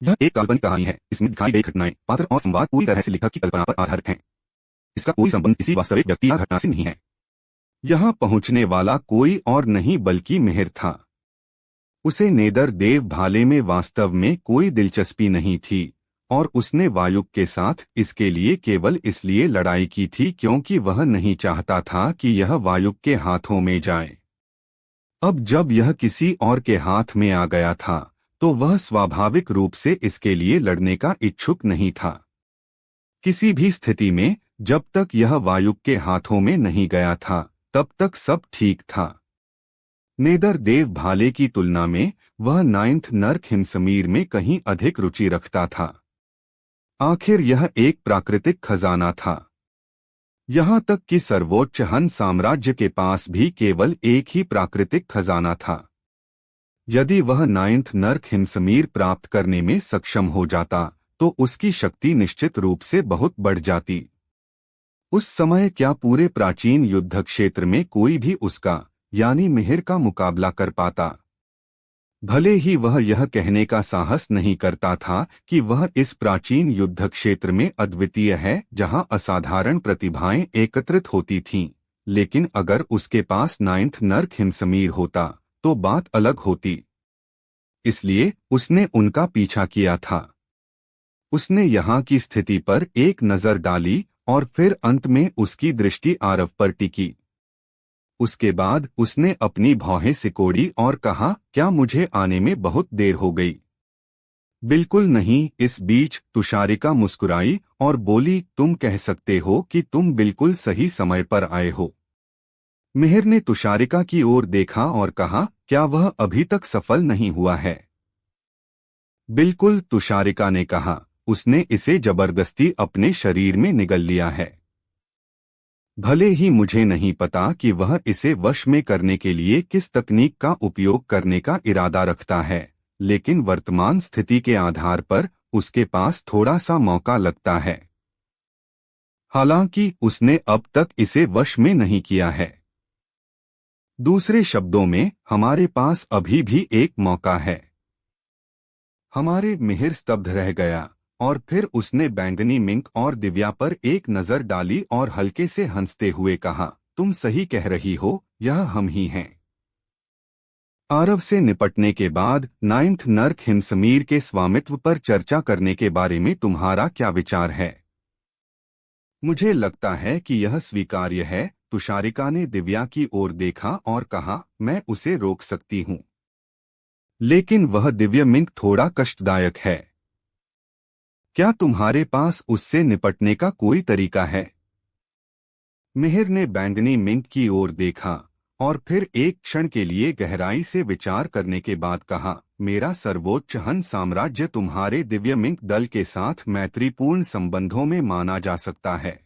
यह एक काल्पनिक कहानी है। इसमें दिखाई गई घटनाएं, पात्र और संवाद पूरी तरह से लेखक की कल्पना पर आधारित हैं। इसका कोई संबंध किसी वास्तविक व्यक्ति या घटना से नहीं है। यहाँ पहुंचने वाला कोई और नहीं बल्कि मिहिर था। उसे नेदर देव भाले में वास्तव में कोई दिलचस्पी नहीं थी और उसने वायुक के साथ इसके लिए केवल इसलिए लड़ाई की थी क्योंकि वह नहीं चाहता था कि यह वायुक के हाथों में जाए। अब जब यह किसी और के हाथ में आ गया था तो वह स्वाभाविक रूप से इसके लिए लड़ने का इच्छुक नहीं था। किसी भी स्थिति में जब तक यह वायुक के हाथों में नहीं गया था तब तक सब ठीक था। नेदर देव भाले की तुलना में वह नाइन्थ नर्क हिमसमीर में कहीं अधिक रुचि रखता था। आखिर यह एक प्राकृतिक खजाना था। यहाँ तक कि सर्वोच्च हन साम्राज्य के पास भी केवल एक ही प्राकृतिक खजाना था। यदि वह नाइन्थ नर्क हिमसमीर प्राप्त करने में सक्षम हो जाता तो उसकी शक्ति निश्चित रूप से बहुत बढ़ जाती। उस समय क्या पूरे प्राचीन युद्ध क्षेत्र में कोई भी उसका यानी मिहिर का मुकाबला कर पाता? भले ही वह यह कहने का साहस नहीं करता था कि वह इस प्राचीन युद्ध क्षेत्र में अद्वितीय है जहां असाधारण प्रतिभाएं एकत्रित होती थीं, लेकिन अगर उसके पास नाइन्थ नर्क हिमसमीर होता तो बात अलग होती। इसलिए उसने उनका पीछा किया था। उसने यहाँ की स्थिति पर एक नजर डाली और फिर अंत में उसकी दृष्टि आरव पर टिकी। उसके बाद उसने अपनी भौहें सिकोड़ी और कहा, क्या मुझे आने में बहुत देर हो गई? बिल्कुल नहीं। इस बीच तुषारिका मुस्कुराई और बोली, तुम कह सकते हो कि तुम बिल्कुल सही समय पर आए हो। मिहिर ने तुषारिका की ओर देखा और कहा, क्या वह अभी तक सफल नहीं हुआ है? बिल्कुल, तुषारिका ने कहा, उसने इसे जबरदस्ती अपने शरीर में निगल लिया है। भले ही मुझे नहीं पता कि वह इसे वश में करने के लिए किस तकनीक का उपयोग करने का इरादा रखता है, लेकिन वर्तमान स्थिति के आधार पर उसके पास थोड़ा सा मौका लगता है। हालांकि उसने अब तक इसे वश में नहीं किया है। दूसरे शब्दों में, हमारे पास अभी भी एक मौका है। हमारे मिहिर स्तब्ध रह गया और फिर उसने बैंगनी मिंक और दिव्या पर एक नजर डाली और हल्के से हंसते हुए कहा, तुम सही कह रही हो, यह हम ही हैं। आरव से निपटने के बाद नाइन्थ नर्क हिमसमीर के स्वामित्व पर चर्चा करने के बारे में तुम्हारा क्या विचार है? मुझे लगता है कि यह स्वीकार्य है। तुषारिका ने दिव्या की ओर देखा और कहा, मैं उसे रोक सकती हूँ, लेकिन वह दिव्य मिंक थोड़ा कष्टदायक है। क्या तुम्हारे पास उससे निपटने का कोई तरीका है? मिहिर ने बैंगनी मिंक की ओर देखा और फिर एक क्षण के लिए गहराई से विचार करने के बाद कहा, मेरा सर्वोच्च हन साम्राज्य तुम्हारे दिव्य मिंक दल के साथ मैत्रीपूर्ण संबंधों में माना जा सकता है।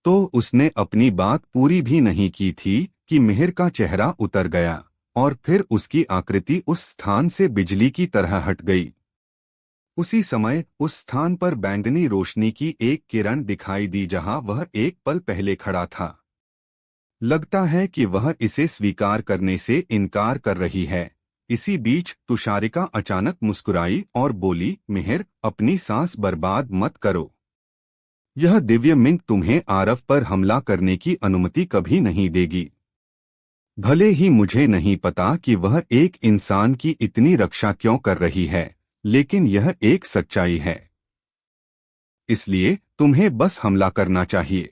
तो उसने अपनी बात पूरी भी नहीं की थी कि मिहिर का चेहरा उतर गया और फिर उसकी आकृति उस स्थान से बिजली की तरह हट गई। उसी समय उस स्थान पर बैंगनी रोशनी की एक किरण दिखाई दी जहां वह एक पल पहले खड़ा था। लगता है कि वह इसे स्वीकार करने से इनकार कर रही है। इसी बीच तुषारिका अचानक मुस्कुराई और बोली, मिहिर, अपनी सांस बर्बाद मत करो। यह दिव्य मिंक तुम्हें आरव पर हमला करने की अनुमति कभी नहीं देगी। भले ही मुझे नहीं पता कि वह एक इंसान की इतनी रक्षा क्यों कर रही है, लेकिन यह एक सच्चाई है। इसलिए तुम्हें बस हमला करना चाहिए।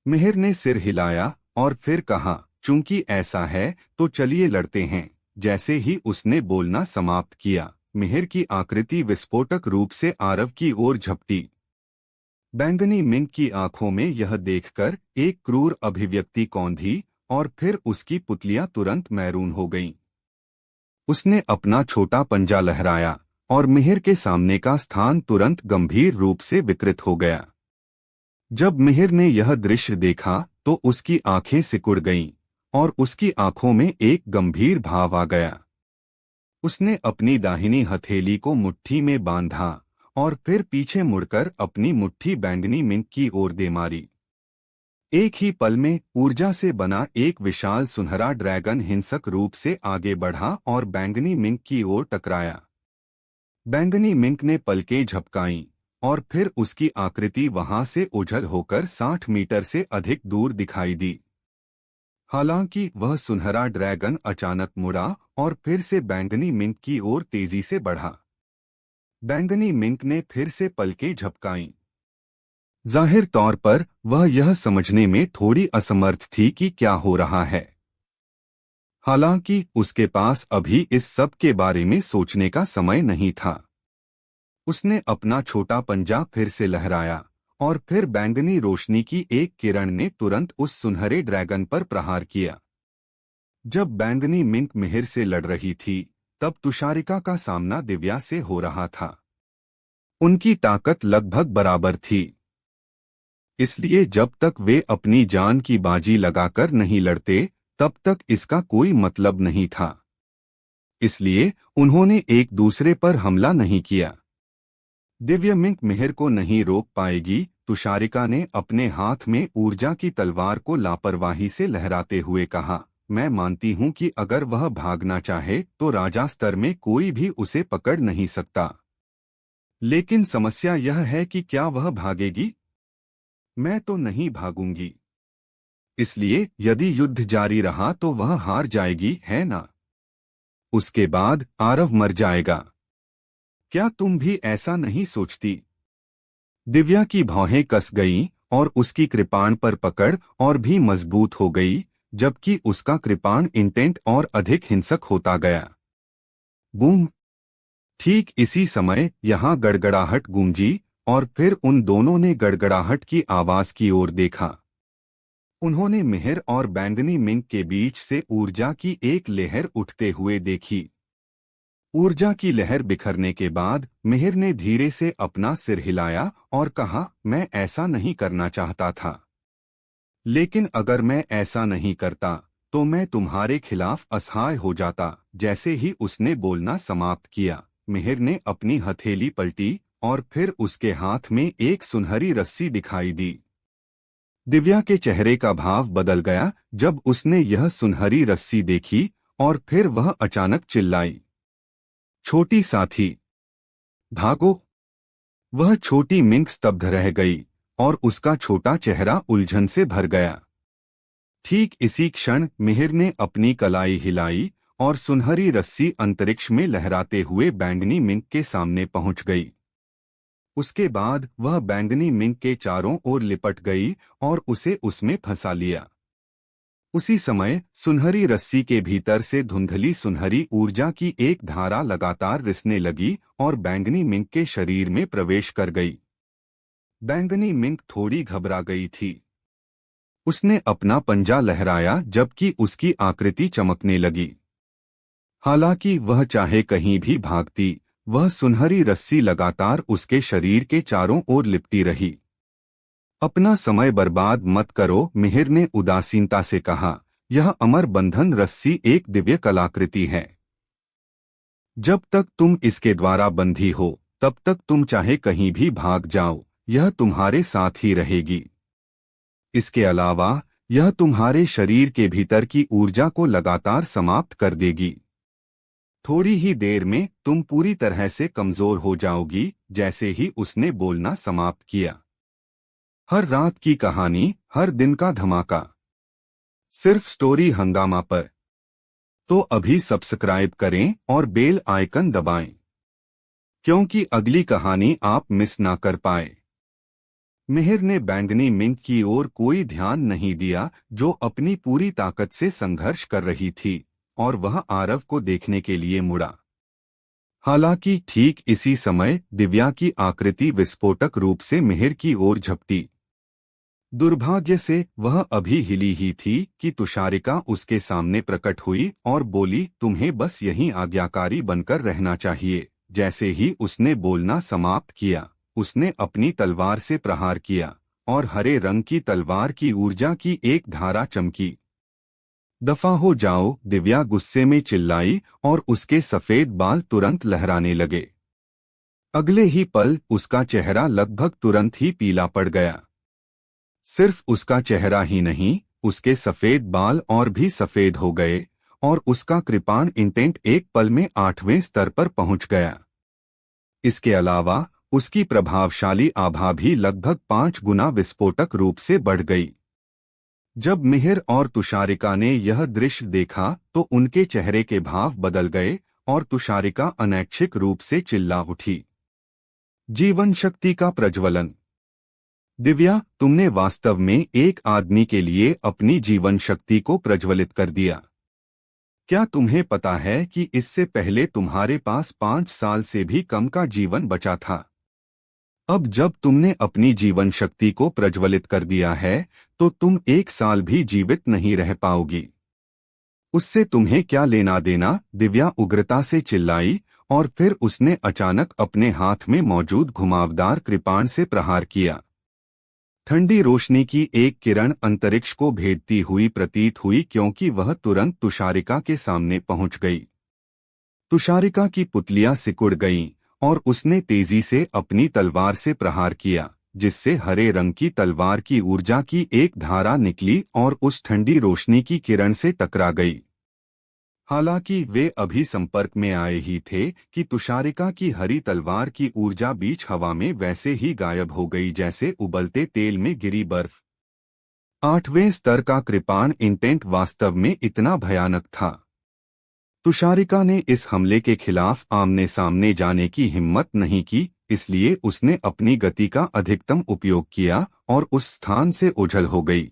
मिहिर ने सिर हिलाया और फिर कहा, चूंकि ऐसा है तो चलिए लड़ते हैं। जैसे ही उसने बोलना समाप्त किया, मिहिर की आकृति विस्फोटक रूप से आरव की ओर झपटी। बैंगनी मिंक की आंखों में यह देखकर एक क्रूर अभिव्यक्ति कौंधी और फिर उसकी पुतलियां तुरंत मैरून हो गईं। उसने अपना छोटा पंजा लहराया और मिहिर के सामने का स्थान तुरंत गंभीर रूप से विकृत हो गया। जब मिहिर ने यह दृश्य देखा तो उसकी आंखें सिकुड़ गईं और उसकी आंखों में एक गंभीर भाव आ गया। उसने अपनी दाहिनी हथेली को मुट्ठी में बांधा और फिर पीछे मुड़कर अपनी मुट्ठी बैंगनी मिंक की ओर दे मारी। एक ही पल में ऊर्जा से बना एक विशाल सुनहरा ड्रैगन हिंसक रूप से आगे बढ़ा और बैंगनी मिंक की ओर टकराया। बैंगनी मिंक ने पलकें झपकाईं और फिर उसकी आकृति वहां से ओझल होकर 60 मीटर से अधिक दूर दिखाई दी। हालांकि वह सुनहरा ड्रैगन अचानक मुड़ा और फिर से बैंगनी मिंक की ओर तेजी से बढ़ा। बैंगनी मिंक ने फिर से पलकें झपकाईं। जाहिर तौर पर वह यह समझने में थोड़ी असमर्थ थी कि क्या हो रहा है। हालांकि उसके पास अभी इस सब के बारे में सोचने का समय नहीं था। उसने अपना छोटा पंजा फिर से लहराया और फिर बैंगनी रोशनी की एक किरण ने तुरंत उस सुनहरे ड्रैगन पर प्रहार किया। जब बैंगनी मिंक मिहिर से लड़ रही थी, तब तुषारिका का सामना दिव्या से हो रहा था। उनकी ताकत लगभग बराबर थी, इसलिए जब तक वे अपनी जान की बाजी लगाकर नहीं लड़ते, तब तक इसका कोई मतलब नहीं था। इसलिए उन्होंने एक दूसरे पर हमला नहीं किया। दिव्या मिंक मिहिर को नहीं रोक पाएगी, तुषारिका ने अपने हाथ में ऊर्जा की तलवार को लापरवाही से लहराते हुए कहा। मैं मानती हूं कि अगर वह भागना चाहे तो राजा स्तर में कोई भी उसे पकड़ नहीं सकता। लेकिन समस्या यह है कि क्या वह भागेगी? मैं तो नहीं भागूंगी। इसलिए यदि युद्ध जारी रहा तो वह हार जाएगी, है ना? उसके बाद आरव मर जाएगा। क्या तुम भी ऐसा नहीं सोचती? दिव्या की भौहें कस गईं और उसकी कृपाण पर पकड़ और भी मजबूत हो गई, जबकि उसका कृपाण इंटेंट और अधिक हिंसक होता गया। बूम! ठीक इसी समय यहाँ गड़गड़ाहट गूंजी और फिर उन दोनों ने गड़गड़ाहट की आवाज की ओर देखा। उन्होंने मिहिर और बैंगनी मिंक के बीच से ऊर्जा की एक लहर उठते हुए देखी। ऊर्जा की लहर बिखरने के बाद मिहिर ने धीरे से अपना सिर हिलाया और कहा, मैं ऐसा नहीं करना चाहता था। लेकिन अगर मैं ऐसा नहीं करता तो मैं तुम्हारे खिलाफ असहाय हो जाता। जैसे ही उसने बोलना समाप्त किया, मिहिर ने अपनी हथेली पलटी और फिर उसके हाथ में एक सुनहरी रस्सी दिखाई दी। दिव्या के चेहरे का भाव बदल गया जब उसने यह सुनहरी रस्सी देखी और फिर वह अचानक चिल्लाई, छोटी साथी, भागो! वह छोटी मिंक स्तब्ध रह गई और उसका छोटा चेहरा उलझन से भर गया। ठीक इसी क्षण मिहिर ने अपनी कलाई हिलाई और सुनहरी रस्सी अंतरिक्ष में लहराते हुए बैंगनी मिंक के सामने पहुंच गई। उसके बाद वह बैंगनी मिंक के चारों ओर लिपट गई और उसे उसमें फंसा लिया। उसी समय सुनहरी रस्सी के भीतर से धुंधली सुनहरी ऊर्जा की एक धारा लगातार रिसने लगी और बैंगनी मिंक के शरीर में प्रवेश कर गई। बैंगनी मिंक थोड़ी घबरा गई थी। उसने अपना पंजा लहराया जबकि उसकी आकृति चमकने लगी। हालांकि वह चाहे कहीं भी भागती, वह सुनहरी रस्सी लगातार उसके शरीर के चारों ओर लिपटी रही। अपना समय बर्बाद मत करो, मिहिर ने उदासीनता से कहा। यह अमर बंधन रस्सी एक दिव्य कलाकृति है। जब तक तुम इसके द्वारा बंधी हो, तब तक तुम चाहे कहीं भी भाग जाओ, यह तुम्हारे साथ ही रहेगी। इसके अलावा यह तुम्हारे शरीर के भीतर की ऊर्जा को लगातार समाप्त कर देगी। थोड़ी ही देर में तुम पूरी तरह से कमजोर हो जाओगी। जैसे ही उसने बोलना समाप्त किया, हर रात की कहानी, हर दिन का धमाका, सिर्फ स्टोरी हंगामा पर। तो अभी सब्सक्राइब करें और बेल आइकन दबाएं, क्योंकि अगली कहानी आप मिस ना कर पाए। मिहिर ने बैंगनी मिंक की ओर कोई ध्यान नहीं दिया, जो अपनी पूरी ताकत से संघर्ष कर रही थी, और वह आरव को देखने के लिए मुड़ा। हालांकि ठीक इसी समय दिव्या की आकृति विस्फोटक रूप से मिहिर की ओर झपटी। दुर्भाग्य से वह अभी हिली ही थी कि तुषारिका उसके सामने प्रकट हुई और बोली, तुम्हें बस यहीं आज्ञाकारी बनकर रहना चाहिए। जैसे ही उसने बोलना समाप्त किया, उसने अपनी तलवार से प्रहार किया और हरे रंग की तलवार की ऊर्जा की एक धारा चमकी। दफा हो जाओ, दिव्या गुस्से में चिल्लाई और उसके सफेद बाल तुरंत लहराने लगे। अगले ही पल उसका चेहरा लगभग तुरंत ही पीला पड़ गया। सिर्फ उसका चेहरा ही नहीं, उसके सफेद बाल और भी सफेद हो गए और उसका कृपाण इंटेंट एक पल में 8वें स्तर पर पहुंच गया। इसके अलावा उसकी प्रभावशाली आभा भी लगभग 5 गुना विस्फोटक रूप से बढ़ गई। जब मिहिर और तुषारिका ने यह दृश्य देखा तो उनके चेहरे के भाव बदल गए और तुषारिका अनैच्छिक रूप से चिल्ला उठी। जीवन शक्ति का प्रज्वलन। दिव्या, तुमने वास्तव में एक आदमी के लिए अपनी जीवन शक्ति को प्रज्वलित कर दिया। क्या तुम्हें पता है कि इससे पहले तुम्हारे पास 5 साल से भी कम का जीवन बचा था? अब जब तुमने अपनी जीवन शक्ति को प्रज्वलित कर दिया है तो तुम 1 साल भी जीवित नहीं रह पाओगी। उससे तुम्हें क्या लेना देना? दिव्या उग्रता से चिल्लाई और फिर उसने अचानक अपने हाथ में मौजूद घुमावदार कृपाण से प्रहार किया। ठंडी रोशनी की एक किरण अंतरिक्ष को भेदती हुई प्रतीत हुई क्योंकि वह तुरंत तुषारिका के सामने पहुंच गई। तुषारिका की पुतलियां सिकुड़ गईं और उसने तेजी से अपनी तलवार से प्रहार किया, जिससे हरे रंग की तलवार की ऊर्जा की एक धारा निकली और उस ठंडी रोशनी की किरण से टकरा गई। हालांकि वे अभी संपर्क में आए ही थे कि तुषारिका की हरी तलवार की ऊर्जा बीच हवा में वैसे ही गायब हो गई जैसे उबलते तेल में गिरी बर्फ। 8वें स्तर का कृपाण इंटेंट वास्तव में इतना भयानक था। तुषारिका ने इस हमले के खिलाफ आमने सामने जाने की हिम्मत नहीं की, इसलिए उसने अपनी गति का अधिकतम उपयोग किया और उस स्थान से ओझल हो गई।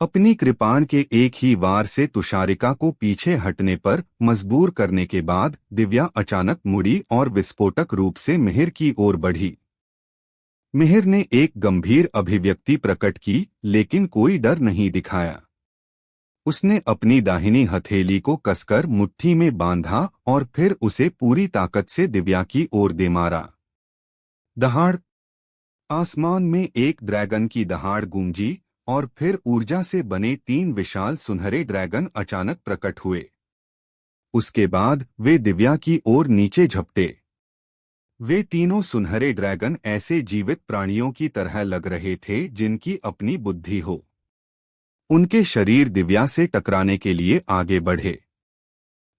अपनी कृपाण के एक ही वार से तुषारिका को पीछे हटने पर मजबूर करने के बाद दिव्या अचानक मुड़ी और विस्फोटक रूप से मिहिर की ओर बढ़ी। मिहिर ने एक गंभीर अभिव्यक्ति प्रकट की, लेकिन कोई डर नहीं दिखाया। उसने अपनी दाहिनी हथेली को कसकर मुट्ठी में बांधा और फिर उसे पूरी ताकत से दिव्या की ओर दे मारा। दहाड़। आसमान में एक ड्रैगन की दहाड़ गूंजी और फिर ऊर्जा से बने 3 विशाल सुनहरे ड्रैगन अचानक प्रकट हुए। उसके बाद वे दिव्या की ओर नीचे झपटे। वे तीनों सुनहरे ड्रैगन ऐसे जीवित प्राणियों की तरह लग रहे थे जिनकी अपनी बुद्धि हो। उनके शरीर दिव्या से टकराने के लिए आगे बढ़े।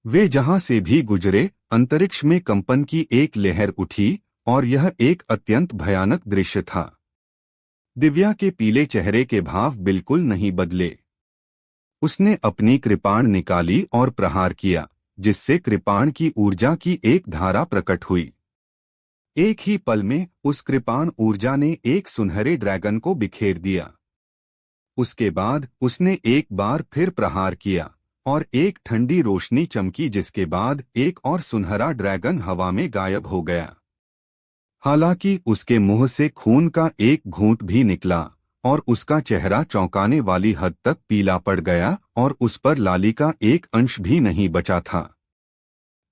वे जहां से भी गुजरे, अंतरिक्ष में कंपन की एक लहर उठी और यह एक अत्यंत भयानक दृश्य था। दिव्या के पीले चेहरे के भाव बिल्कुल नहीं बदले। उसने अपनी कृपाण निकाली और प्रहार किया, जिससे कृपाण की ऊर्जा की एक धारा प्रकट हुई। एक ही पल में उस कृपाण ऊर्जा ने एक सुनहरे ड्रैगन को बिखेर दिया। उसके बाद उसने एक बार फिर प्रहार किया और एक ठंडी रोशनी चमकी, जिसके बाद एक और सुनहरा ड्रैगन हवा में गायब हो गया। हालांकि उसके मुंह से खून का एक घूंट भी निकला और उसका चेहरा चौंकाने वाली हद तक पीला पड़ गया और उस पर लाली का एक अंश भी नहीं बचा था।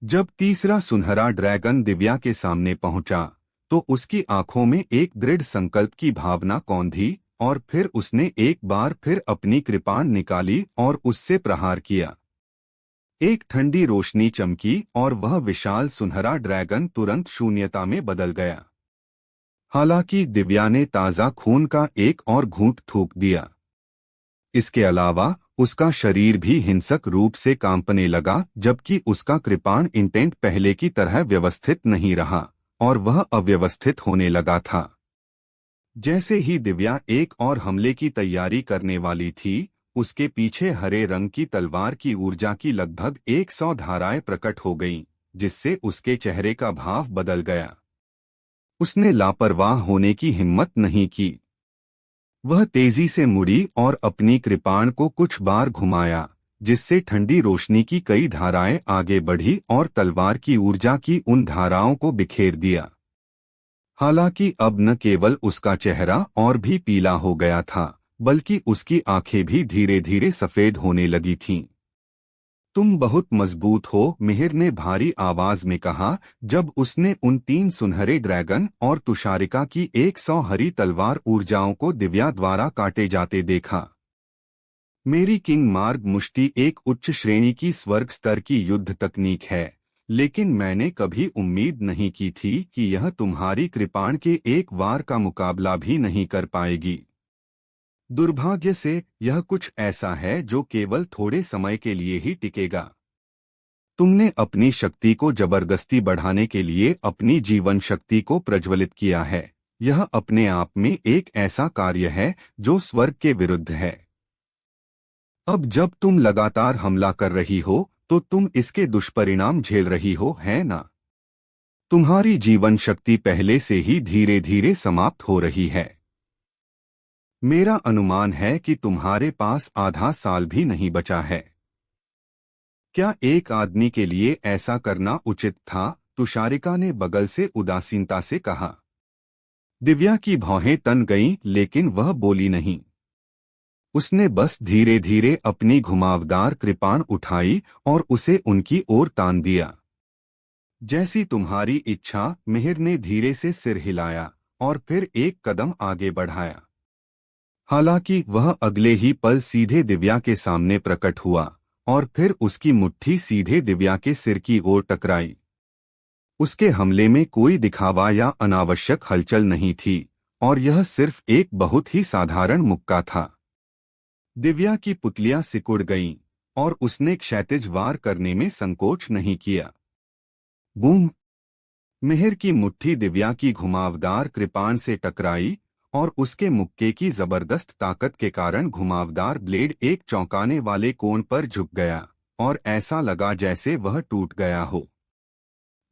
जब तीसरा सुनहरा ड्रैगन दिव्या के सामने पहुंचा तो उसकी आंखों में एक दृढ़ संकल्प की भावना कौंधी और फिर उसने एक बार फिर अपनी कृपाण निकाली और उससे प्रहार किया। एक ठंडी रोशनी चमकी और वह विशाल सुनहरा ड्रैगन तुरंत शून्यता में बदल गया। हालांकि दिव्या ने ताज़ा खून का एक और घूंट थूक दिया। इसके अलावा उसका शरीर भी हिंसक रूप से कांपने लगा, जबकि उसका कृपाण इंटेंट पहले की तरह व्यवस्थित नहीं रहा और वह अव्यवस्थित होने लगा था। जैसे ही दिव्या एक और हमले की तैयारी करने वाली थी, उसके पीछे हरे रंग की तलवार की ऊर्जा की लगभग 100 धाराएं प्रकट हो गईं, जिससे उसके चेहरे का भाव बदल गया। उसने लापरवाह होने की हिम्मत नहीं की। वह तेजी से मुड़ी और अपनी कृपाण को कुछ बार घुमाया, जिससे ठंडी रोशनी की कई धाराएं आगे बढ़ी और तलवार की ऊर्जा की उन धाराओं को बिखेर दिया। हालांकि अब न केवल उसका चेहरा और भी पीला हो गया था, बल्कि उसकी आंखें भी धीरे धीरे सफेद होने लगी थीं। तुम बहुत मजबूत हो, मिहिर ने भारी आवाज में कहा जब उसने उन 3 सुनहरे ड्रैगन और तुषारिका की 100 हरी तलवार ऊर्जाओं को दिव्या द्वारा काटे जाते देखा। मेरी किंग मार्ग मुष्टि एक उच्च श्रेणी की स्वर्ग स्तर की युद्ध तकनीक है, लेकिन मैंने कभी उम्मीद नहीं की थी कि यह तुम्हारी कृपाण के एक वार का मुकाबला भी नहीं कर पाएगी। दुर्भाग्य से यह कुछ ऐसा है जो केवल थोड़े समय के लिए ही टिकेगा। तुमने अपनी शक्ति को जबरदस्ती बढ़ाने के लिए अपनी जीवन शक्ति को प्रज्वलित किया है। यह अपने आप में एक ऐसा कार्य है जो स्वर्ग के विरुद्ध है। अब जब तुम लगातार हमला कर रही हो तो तुम इसके दुष्परिणाम झेल रही हो, है ना? तुम्हारी जीवन शक्ति पहले से ही धीरे धीरे समाप्त हो रही है। मेरा अनुमान है कि तुम्हारे पास आधा साल भी नहीं बचा है। क्या एक आदमी के लिए ऐसा करना उचित था? तुषारिका ने बगल से उदासीनता से कहा। दिव्या की भौहें तन गईं, लेकिन वह बोली नहीं। उसने बस धीरे धीरे अपनी घुमावदार कृपाण उठाई और उसे उनकी ओर तान दिया। जैसी तुम्हारी इच्छा, मिहिर ने धीरे से सिर हिलाया और फिर एक कदम आगे बढ़ाया। हालांकि वह अगले ही पल सीधे दिव्या के सामने प्रकट हुआ और फिर उसकी मुट्ठी सीधे दिव्या के सिर की ओर टकराई। उसके हमले में कोई दिखावा या अनावश्यक हलचल नहीं थी और यह सिर्फ एक बहुत ही साधारण मुक्का था। दिव्या की पुतलियां सिकुड़ गईं और उसने क्षैतिज वार करने में संकोच नहीं किया। बूम! मिहिर की मुट्ठी दिव्या की घुमावदार कृपाण से टकराई और उसके मुक्के की जबरदस्त ताकत के कारण घुमावदार ब्लेड एक चौंकाने वाले कोण पर झुक गया और ऐसा लगा जैसे वह टूट गया हो।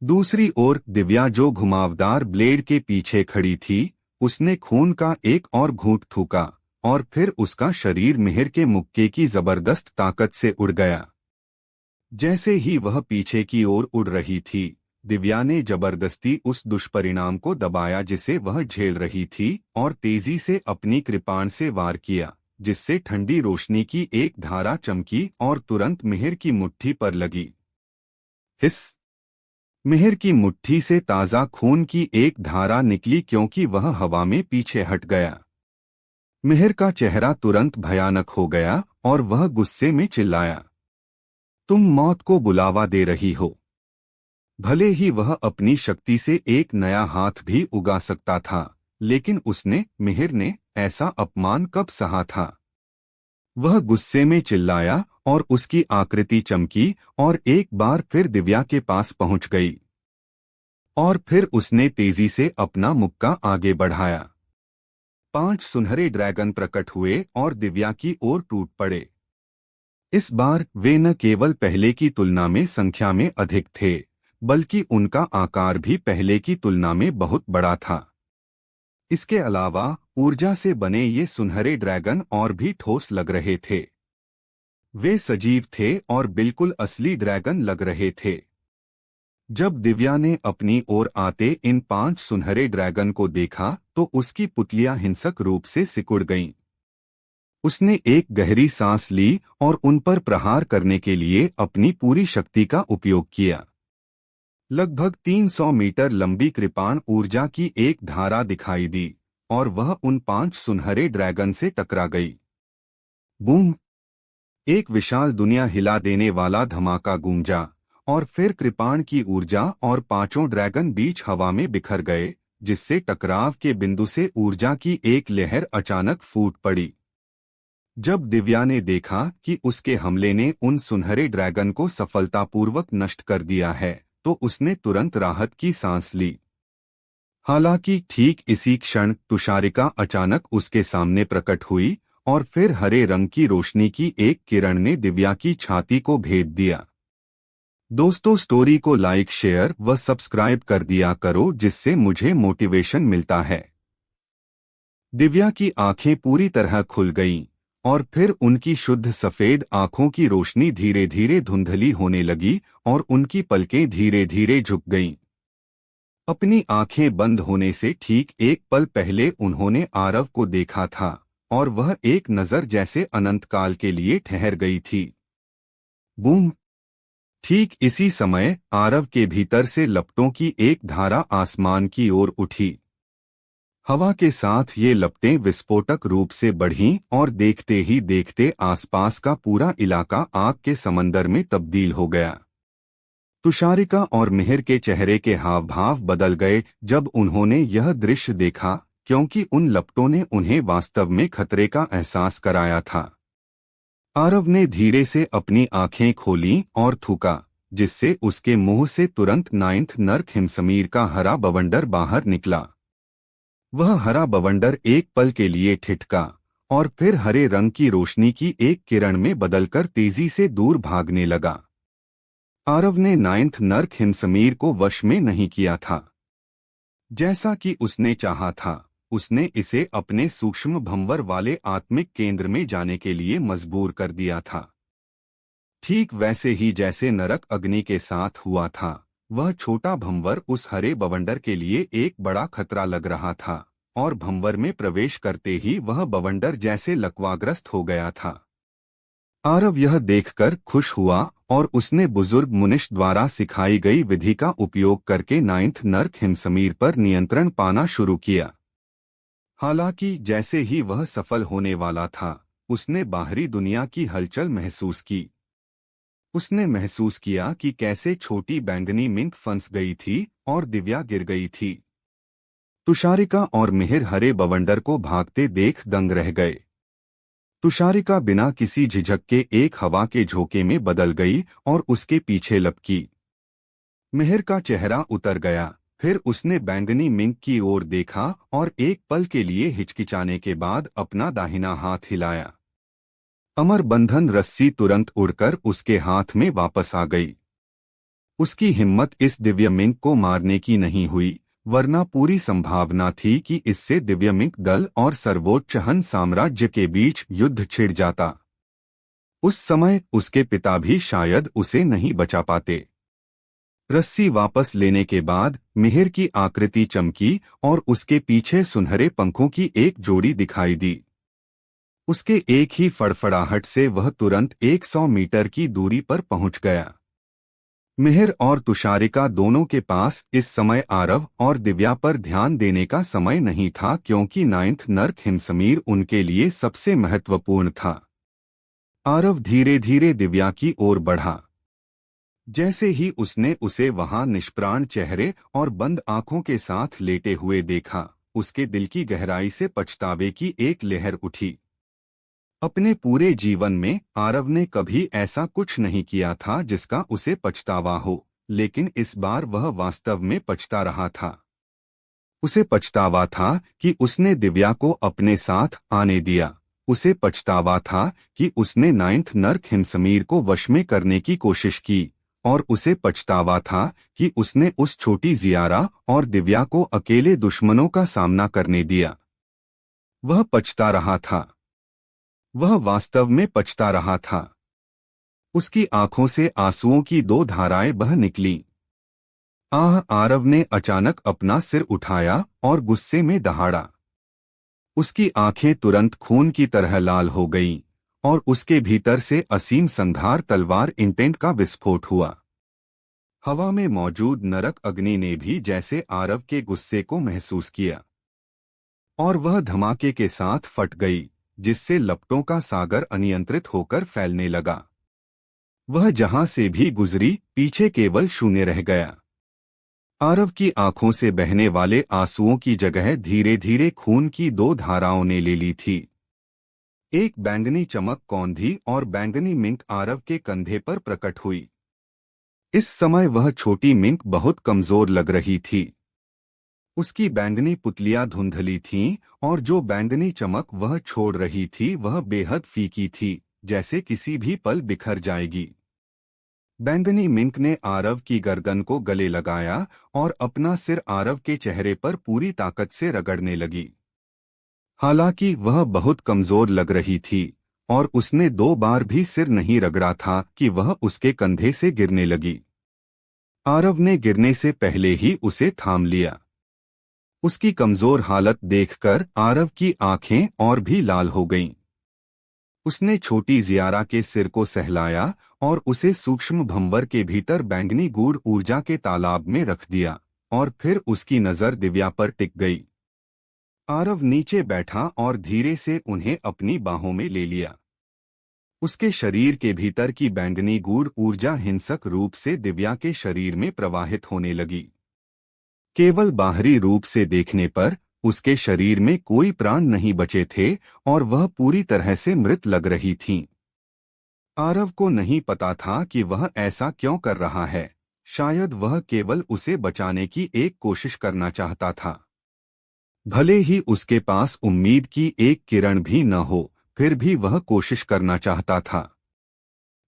दूसरी ओर दिव्या, जो घुमावदार ब्लेड के पीछे खड़ी थी, उसने खून का एक और घूंट थूका और फिर उसका शरीर मिहिर के मुक्के की जबरदस्त ताकत से उड़ गया। जैसे ही वह पीछे की ओर उड़ रही थी, दिव्या ने जबरदस्ती उस दुष्परिणाम को दबाया जिसे वह झेल रही थी और तेजी से अपनी कृपाण से वार किया, जिससे ठंडी रोशनी की एक धारा चमकी और तुरंत मिहिर की मुट्ठी पर लगी। हिस! मिहिर की मुट्ठी से ताजा खून की एक धारा निकली क्योंकि वह हवा में पीछे हट गया। मिहिर का चेहरा तुरंत भयानक हो गया और वह गुस्से में चिल्लाया, तुम मौत को बुलावा दे रही हो। भले ही वह अपनी शक्ति से एक नया हाथ भी उगा सकता था, लेकिन मिहिर ने ऐसा अपमान कब सहा था? वह गुस्से में चिल्लाया और उसकी आकृति चमकी और एक बार फिर दिव्या के पास पहुंच गई। और फिर उसने तेजी से अपना मुक्का आगे बढ़ाया। 5 सुनहरे ड्रैगन प्रकट हुए और दिव्या की ओर टूट पड़े। इस बार वे न केवल पहले की तुलना में संख्या में अधिक थे, बल्कि उनका आकार भी पहले की तुलना में बहुत बड़ा था। इसके अलावा ऊर्जा से बने ये सुनहरे ड्रैगन और भी ठोस लग रहे थे। वे सजीव थे और बिल्कुल असली ड्रैगन लग रहे थे। जब दिव्या ने अपनी ओर आते इन 5 सुनहरे ड्रैगन को देखा तो उसकी पुतलियां हिंसक रूप से सिकुड़ गईं। उसने एक गहरी सांस ली और उन पर प्रहार करने के लिए अपनी पूरी शक्ति का उपयोग किया। लगभग 300 मीटर लंबी कृपाण ऊर्जा की एक धारा दिखाई दी और वह उन 5 सुनहरे ड्रैगन से टकरा गई। बूम! एक विशाल दुनिया हिला देने वाला धमाका गूंजा और फिर कृपाण की ऊर्जा और 5 ड्रैगन बीच हवा में बिखर गए, जिससे टकराव के बिंदु से ऊर्जा की एक लहर अचानक फूट पड़ी। जब दिव्या ने देखा कि उसके हमले ने उन सुनहरे ड्रैगन को सफलतापूर्वक नष्ट कर दिया है, तो उसने तुरंत राहत की सांस ली। हालांकि ठीक इसी क्षण तुषारिका अचानक उसके सामने प्रकट हुई और फिर हरे रंग की रोशनी की एक किरण ने दिव्या की छाती को भेद दिया। दोस्तों, स्टोरी को लाइक, शेयर व सब्सक्राइब कर दिया करो, जिससे मुझे मोटिवेशन मिलता है। दिव्या की आंखें पूरी तरह खुल गईं और फिर उनकी शुद्ध सफेद आंखों की रोशनी धीरे धीरे धुंधली होने लगी और उनकी पलकें धीरे धीरे झुक गईं। अपनी आंखें बंद होने से ठीक एक पल पहले उन्होंने आरव को देखा था और वह एक नज़र जैसे अनंत काल के लिए ठहर गई थी। बूम! ठीक इसी समय आरव के भीतर से लपटों की एक धारा आसमान की ओर उठी। हवा के साथ ये लपटें विस्फोटक रूप से बढ़ीं और देखते ही देखते आसपास का पूरा इलाका आग के समंदर में तब्दील हो गया। तुषारिका और मिहिर के चेहरे के हाव भाव बदल गए जब उन्होंने यह दृश्य देखा, क्योंकि उन लपटों ने उन्हें वास्तव में खतरे का एहसास कराया था। आरव ने धीरे से अपनी आंखें खोलीं और थूका, जिससे उसके मुंह से तुरंत नाइन्थ नर्क हिमसमीर का हरा बवंडर बाहर निकला। वह हरा बवंडर एक पल के लिए ठिठका और फिर हरे रंग की रोशनी की एक किरण में बदलकर तेजी से दूर भागने लगा। आरव ने नाइन्थ नर्क हिमसमीर को वश में नहीं किया था। जैसा कि उसने चाहा था, उसने इसे अपने सूक्ष्म भंवर वाले आत्मिक केंद्र में जाने के लिए मजबूर कर दिया था। ठीक वैसे ही जैसे नरक अग्नि के साथ हुआ था, वह छोटा भंवर उस हरे बवंडर के लिए एक बड़ा खतरा लग रहा था और भंवर में प्रवेश करते ही वह बवंडर जैसे लकवाग्रस्त हो गया था। आरव यह देखकर खुश हुआ और उसने बुजुर्ग मुनिश द्वारा सिखाई गई विधि का उपयोग करके नाइन्थ नर्क हिमसमीर पर नियंत्रण पाना शुरू किया। हालांकि जैसे ही वह सफल होने वाला था, उसने बाहरी दुनिया की हलचल महसूस की। उसने महसूस किया कि कैसे छोटी बैंगनी मिंक फंस गई थी और दिव्या गिर गई थी। तुषारिका और मिहिर हरे बवंडर को भागते देख दंग रह गए। तुषारिका बिना किसी झिझक के एक हवा के झोंके में बदल गई और उसके पीछे लपकी। मिहिर का चेहरा उतर गया, फिर उसने बैंगनी मिंक की ओर देखा और एक पल के लिए हिचकिचाने के बाद अपना दाहिना हाथ हिलाया। अमर बंधन रस्सी तुरंत उड़कर उसके हाथ में वापस आ गई। उसकी हिम्मत इस दिव्य मिंक को मारने की नहीं हुई, वरना पूरी संभावना थी कि इससे दिव्य मिंक दल और सर्वोच्च हन साम्राज्य के बीच युद्ध छिड़ जाता। उस समय उसके पिता भी शायद उसे नहीं बचा पाते। रस्सी वापस लेने के बाद मिहिर की आकृति चमकी और उसके पीछे सुनहरे पंखों की एक जोड़ी दिखाई दी। उसके एक ही फड़फड़ाहट से वह तुरंत 100 मीटर की दूरी पर पहुंच गया। मिहिर और तुषारिका दोनों के पास इस समय आरव और दिव्या पर ध्यान देने का समय नहीं था, क्योंकि नाइन्थ नर्क हिमसमीर उनके लिए सबसे महत्वपूर्ण था। आरव धीरे धीरे दिव्या की ओर बढ़ा। जैसे ही उसने उसे वहां निष्प्राण चेहरे और बंद आंखों के साथ लेटे हुए देखा, उसके दिल की गहराई से पछतावे की एक लहर उठी। अपने पूरे जीवन में आरव ने कभी ऐसा कुछ नहीं किया था जिसका उसे पछतावा हो, लेकिन इस बार वह वास्तव में पछता रहा था। उसे पछतावा था कि उसने दिव्या को अपने साथ आने दिया। उसे पछतावा था कि उसने नाइन्थ नर्क हिमसमीर को वश में करने की कोशिश की, और उसे पछतावा था कि उसने उस छोटी जियारा और दिव्या को अकेले दुश्मनों का सामना करने दिया। वह पछता रहा था। वह वास्तव में पछता रहा था। उसकी आंखों से आंसुओं की 2 धाराएं बह निकलीं। आरव ने अचानक अपना सिर उठाया और गुस्से में दहाड़ा। उसकी आंखें तुरंत खून की तरह लाल हो गईं और उसके भीतर से असीम संधार तलवार इंटेंट का विस्फोट हुआ। हवा में मौजूद नरक अग्नि ने भी जैसे आरव के गुस्से को महसूस किया और वह धमाके के साथ फट गई, जिससे लपटों का सागर अनियंत्रित होकर फैलने लगा। वह जहां से भी गुजरी, पीछे केवल शून्य रह गया। आरव की आंखों से बहने वाले आंसुओं की जगह धीरे धीरे खून की 2 धाराओं ने ले ली थी। एक बैंगनी चमक कौंधी और बैंगनी मिंक आरव के कंधे पर प्रकट हुई। इस समय वह छोटी मिंक बहुत कमजोर लग रही थी। उसकी बैंगनी पुतलियां धुंधली थीं और जो बैंगनी चमक वह छोड़ रही थी वह बेहद फीकी थी, जैसे किसी भी पल बिखर जाएगी। बैंगनी मिंक ने आरव की गर्दन को गले लगाया और अपना सिर आरव के चेहरे पर पूरी ताकत से रगड़ने लगी। हालांकि वह बहुत कमजोर लग रही थी और उसने 2 बार भी सिर नहीं रगड़ा था कि वह उसके कंधे से गिरने लगी। आरव ने गिरने से पहले ही उसे थाम लिया। उसकी कमजोर हालत देखकर आरव की आंखें और भी लाल हो गईं। उसने छोटी जियारा के सिर को सहलाया और उसे सूक्ष्म भंवर के भीतर बैंगनी गूढ़ ऊर्जा के तालाब में रख दिया और फिर उसकी नजर दिव्या पर टिक गई। आरव नीचे बैठा और धीरे से उन्हें अपनी बाहों में ले लिया। उसके शरीर के भीतर की बैंगनी गूढ़ ऊर्जा हिंसक रूप से दिव्या के शरीर में प्रवाहित होने लगी। केवल बाहरी रूप से देखने पर उसके शरीर में कोई प्राण नहीं बचे थे और वह पूरी तरह से मृत लग रही थीं। आरव को नहीं पता था कि वह ऐसा क्यों कर रहा है। शायद वह केवल उसे बचाने की एक कोशिश करना चाहता था। भले ही उसके पास उम्मीद की एक किरण भी न हो, फिर भी वह कोशिश करना चाहता था।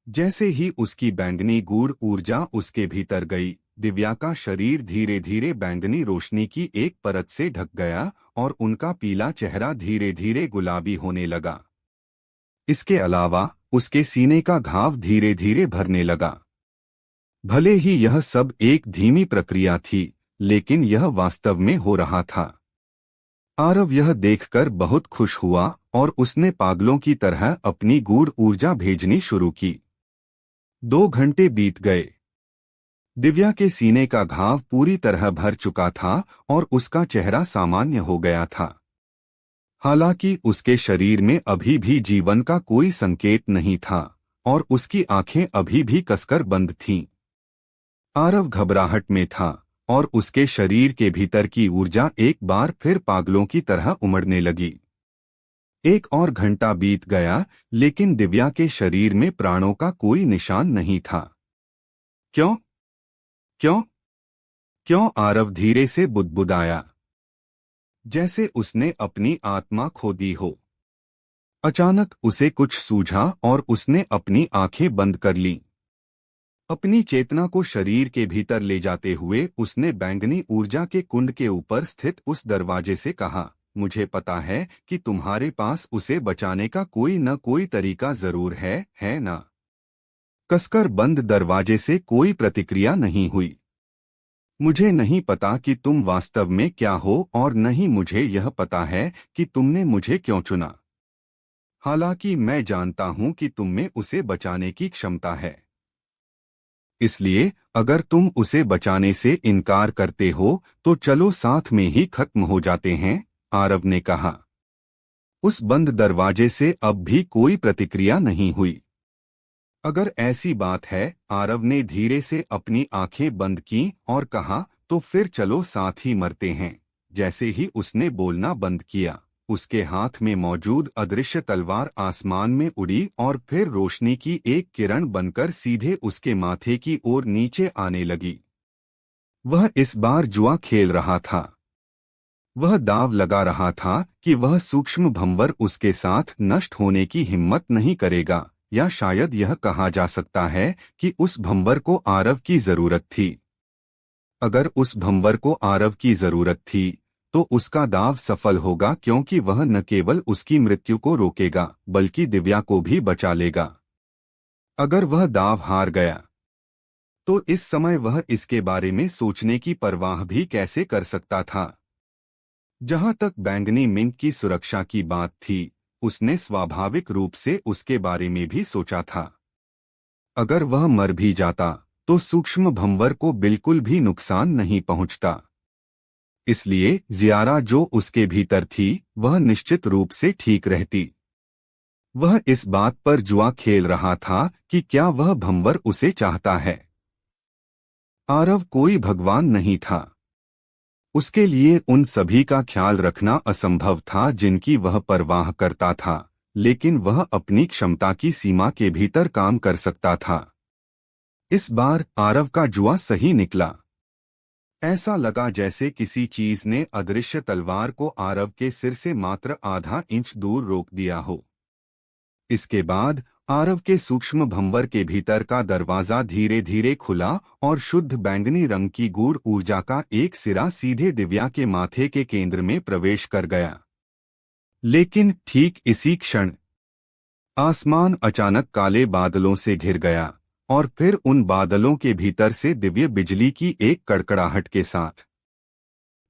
जैसे ही उसकी बैंगनी गूढ़ ऊर्जा उसके भीतर गई, दिव्या का शरीर धीरे धीरे बैंगनी रोशनी की एक परत से ढक गया और उनका पीला चेहरा धीरे धीरे गुलाबी होने लगा। इसके अलावा उसके सीने का घाव धीरे धीरे भरने लगा। भले ही यह सब एक धीमी प्रक्रिया थी, लेकिन यह वास्तव में हो रहा था। आरव यह देखकर बहुत खुश हुआ और उसने पागलों की तरह अपनी गूढ़ ऊर्जा भेजनी शुरू की। 2 घंटे बीत गए। दिव्या के सीने का घाव पूरी तरह भर चुका था और उसका चेहरा सामान्य हो गया था। हालांकि उसके शरीर में अभी भी जीवन का कोई संकेत नहीं था और उसकी आंखें अभी भी कसकर बंद थीं। आरव घबराहट में था और उसके शरीर के भीतर की ऊर्जा एक बार फिर पागलों की तरह उमड़ने लगी। 1 और घंटा बीत गया, लेकिन दिव्या के शरीर में प्राणों का कोई निशान नहीं था। क्यों? क्यों? क्यों? आरव धीरे से बुदबुदाया, जैसे उसने अपनी आत्मा खो दी हो। अचानक उसे कुछ सूझा और उसने अपनी आंखें बंद कर लीं। अपनी चेतना को शरीर के भीतर ले जाते हुए उसने बैंगनी ऊर्जा के कुंड के ऊपर स्थित उस दरवाजे से कहा, मुझे पता है कि तुम्हारे पास उसे बचाने का कोई न कोई तरीका जरूर है ना? कसकर बंद दरवाजे से कोई प्रतिक्रिया नहीं हुई। मुझे नहीं पता कि तुम वास्तव में क्या हो और न ही मुझे यह पता है कि तुमने मुझे क्यों चुना। हालांकि मैं जानता हूं कि तुम में उसे बचाने की क्षमता है। इसलिए अगर तुम उसे बचाने से इनकार करते हो तो चलो साथ में ही खत्म हो जाते हैं, आरव ने कहा। उस बंद दरवाजे से अब भी कोई प्रतिक्रिया नहीं हुई। अगर ऐसी बात है, आरव ने धीरे से अपनी आंखें बंद की और कहा, तो फिर चलो साथ ही मरते हैं। जैसे ही उसने बोलना बंद किया, उसके हाथ में मौजूद अदृश्य तलवार आसमान में उड़ी और फिर रोशनी की एक किरण बनकर सीधे उसके माथे की ओर नीचे आने लगी। वह इस बार जुआ खेल रहा था। वह दाव लगा रहा था कि वह सूक्ष्म भंवर उसके साथ नष्ट होने की हिम्मत नहीं करेगा, या शायद यह कहा जा सकता है कि उस भंवर को आरव की जरूरत थी। अगर उस भंवर को आरव की जरूरत थी तो उसका दाव सफल होगा, क्योंकि वह न केवल उसकी मृत्यु को रोकेगा बल्कि दिव्या को भी बचा लेगा। अगर वह दाव हार गया तो इस समय वह इसके बारे में सोचने की परवाह भी कैसे कर सकता था। जहां तक बैंगनी मिंक की सुरक्षा की बात थी, उसने स्वाभाविक रूप से उसके बारे में भी सोचा था। अगर वह मर भी जाता तो सूक्ष्म भंवर को बिल्कुल भी नुकसान नहीं पहुंचता। इसलिए जियारा जो उसके भीतर थी वह निश्चित रूप से ठीक रहती। वह इस बात पर जुआ खेल रहा था कि क्या वह भंवर उसे चाहता है। आरव कोई भगवान नहीं था। उसके लिए उन सभी का ख्याल रखना असंभव था जिनकी वह परवाह करता था, लेकिन वह अपनी क्षमता की सीमा के भीतर काम कर सकता था। इस बार आरव का जुआ सही निकला। ऐसा लगा जैसे किसी चीज ने अदृश्य तलवार को आरव के सिर से मात्र आधा इंच दूर रोक दिया हो। इसके बाद आरव के सूक्ष्म भंवर के भीतर का दरवाजा धीरे धीरे खुला और शुद्ध बैंगनी रंग की गूढ़ ऊर्जा का एक सिरा सीधे दिव्या के माथे के केंद्र में प्रवेश कर गया। लेकिन ठीक इसी क्षण आसमान अचानक काले बादलों से घिर गया और फिर उन बादलों के भीतर से दिव्य बिजली की एक कड़कड़ाहट के साथ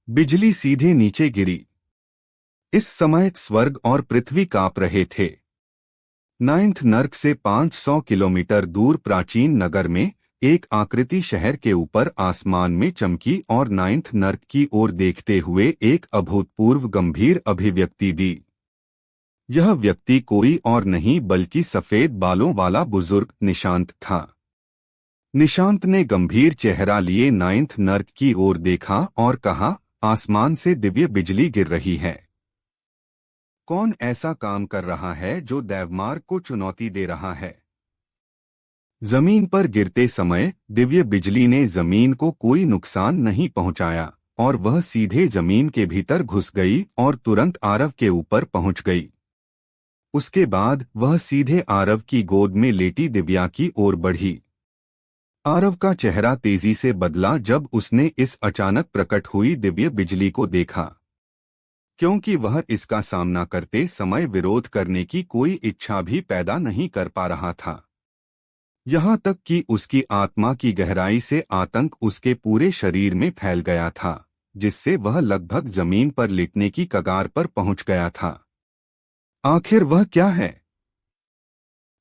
बिजली सीधे नीचे गिरी। इस समय स्वर्ग और पृथ्वी कांप रहे थे। नाइन्थ नर्क से 500 किलोमीटर दूर प्राचीन नगर में एक आकृति शहर के ऊपर आसमान में चमकी और नाइन्थ नर्क की ओर देखते हुए एक अभूतपूर्व गंभीर अभिव्यक्ति दी। यह व्यक्ति कोई और नहीं बल्कि सफेद बालों वाला बुजुर्ग निशांत था। निशांत ने गंभीर चेहरा लिए नाइन्थ नर्क की ओर देखा और कहा, आसमान से दिव्य बिजली गिर रही है। कौन ऐसा काम कर रहा है जो दैवमार्ग को चुनौती दे रहा है? जमीन पर गिरते समय दिव्य बिजली ने जमीन को कोई नुकसान नहीं पहुंचाया और वह सीधे जमीन के भीतर घुस गई और तुरंत आरव के ऊपर पहुंच गई। उसके बाद वह सीधे आरव की गोद में लेटी दिव्या की ओर बढ़ी। आरव का चेहरा तेजी से बदला जब उसने इस अचानक प्रकट हुई दिव्य बिजली को देखा, क्योंकि वह इसका सामना करते समय विरोध करने की कोई इच्छा भी पैदा नहीं कर पा रहा था। यहाँ तक कि उसकी आत्मा की गहराई से आतंक उसके पूरे शरीर में फैल गया था, जिससे वह लगभग जमीन पर लेटने की कगार पर पहुंच गया था। आखिर वह क्या है?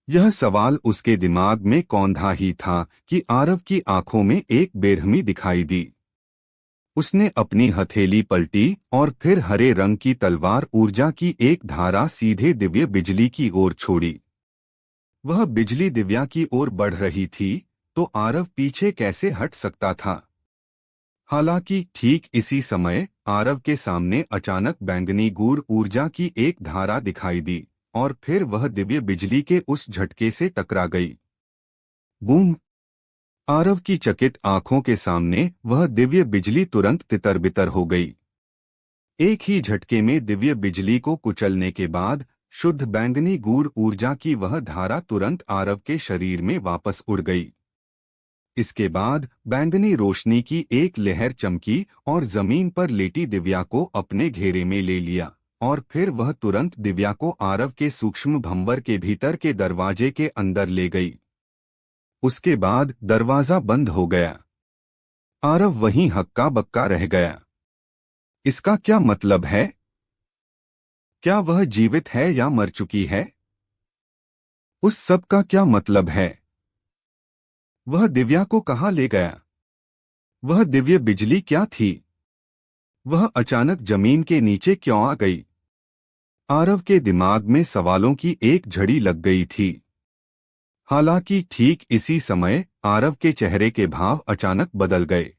यह सवाल उसके दिमाग में कौंधा ही था कि आरव की आंखों में एक बेरहमी दिखाई दी। उसने अपनी हथेली पलटी और फिर हरे रंग की तलवार ऊर्जा की एक धारा सीधे दिव्य बिजली की ओर छोड़ी। वह बिजली दिव्या की ओर बढ़ रही थी, तो आरव पीछे कैसे हट सकता था? हालांकि ठीक इसी समय आरव के सामने अचानक बैंगनी गूढ़ ऊर्जा की एक धारा दिखाई दी और फिर वह दिव्य बिजली के उस झटके से टकरा गई। बूम! आरव की चकित आंखों के सामने वह दिव्य बिजली तुरंत तितर-बितर हो गई। एक ही झटके में दिव्य बिजली को कुचलने के बाद शुद्ध बैंगनी गूढ़ ऊर्जा की वह धारा तुरंत आरव के शरीर में वापस उड़ गई। इसके बाद बैंगनी रोशनी की एक लहर चमकी और जमीन पर लेटी दिव्या को अपने घेरे में ले लिया और फिर वह तुरंत दिव्या को आरव के सूक्ष्म भंवर के भीतर के दरवाजे के अंदर ले गई। उसके बाद दरवाजा बंद हो गया। आरव वहीं हक्का बक्का रह गया। इसका क्या मतलब है? क्या वह जीवित है या मर चुकी है? उस सब का क्या मतलब है? वह दिव्या को कहाँ ले गया? वह दिव्य बिजली क्या थी? वह अचानक जमीन के नीचे क्यों आ गई? आरव के दिमाग में सवालों की एक झड़ी लग गई थी। हालांकि ठीक इसी समय आरव के चेहरे के भाव अचानक बदल गए।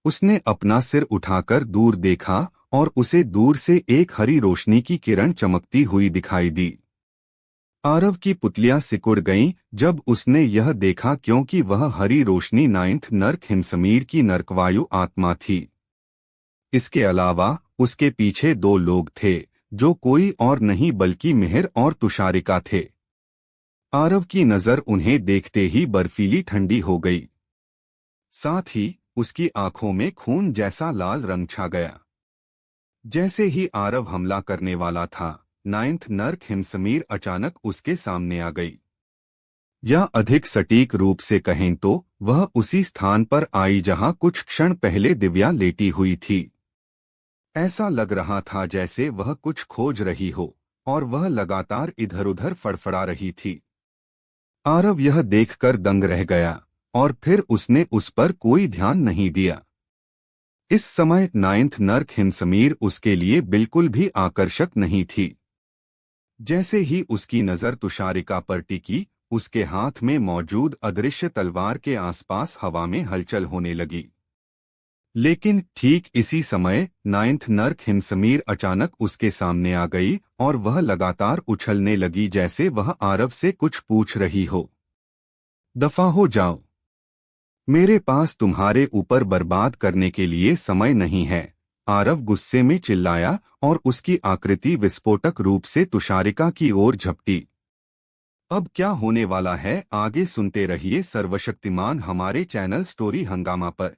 उसने अपना सिर उठाकर दूर देखा और उसे दूर से एक हरी रोशनी की किरण चमकती हुई दिखाई दी। आरव की पुतलियां सिकुड़ गईं जब उसने यह देखा, क्योंकि वह हरी रोशनी नाइन्थ नर्क हिमसमीर की नर्कवायु आत्मा थी। इसके अलावा उसके पीछे दो लोग थे, जो कोई और नहीं बल्कि मिहिर और तुषारिका थे। आरव की नजर उन्हें देखते ही बर्फीली ठंडी हो गई। साथ ही उसकी आंखों में खून जैसा लाल रंग छा गया। जैसे ही आरव हमला करने वाला था, नाइन्थ नर्क हिमसमीर अचानक उसके सामने आ गई। या अधिक सटीक रूप से कहें तो वह उसी स्थान पर आई जहां कुछ क्षण पहले दिव्या लेटी हुई थी। ऐसा लग रहा था जैसे वह कुछ खोज रही हो और वह लगातार इधर-उधर फड़फड़ा रही थी। आरव यह देखकर दंग रह गया और फिर उसने उस पर कोई ध्यान नहीं दिया। इस समय नाइन्थ नर्क हिमसमीर उसके लिए बिल्कुल भी आकर्षक नहीं थी। जैसे ही उसकी नजर तुषारिका पर टिकी, उसके हाथ में मौजूद अदृश्य तलवार के आसपास हवा में हलचल होने लगी। लेकिन ठीक इसी समय नाइन्थ नर्क हिमसमीर अचानक उसके सामने आ गई और वह लगातार उछलने लगी जैसे वह आरव से कुछ पूछ रही हो। दफा हो जाओ, मेरे पास तुम्हारे ऊपर बर्बाद करने के लिए समय नहीं है, आरव गुस्से में चिल्लाया और उसकी आकृति विस्फोटक रूप से तुषारिका की ओर झपटी। अब क्या होने वाला है आगे सुनते रहिए सर्वशक्तिमान हमारे चैनल स्टोरी हंगामा पर।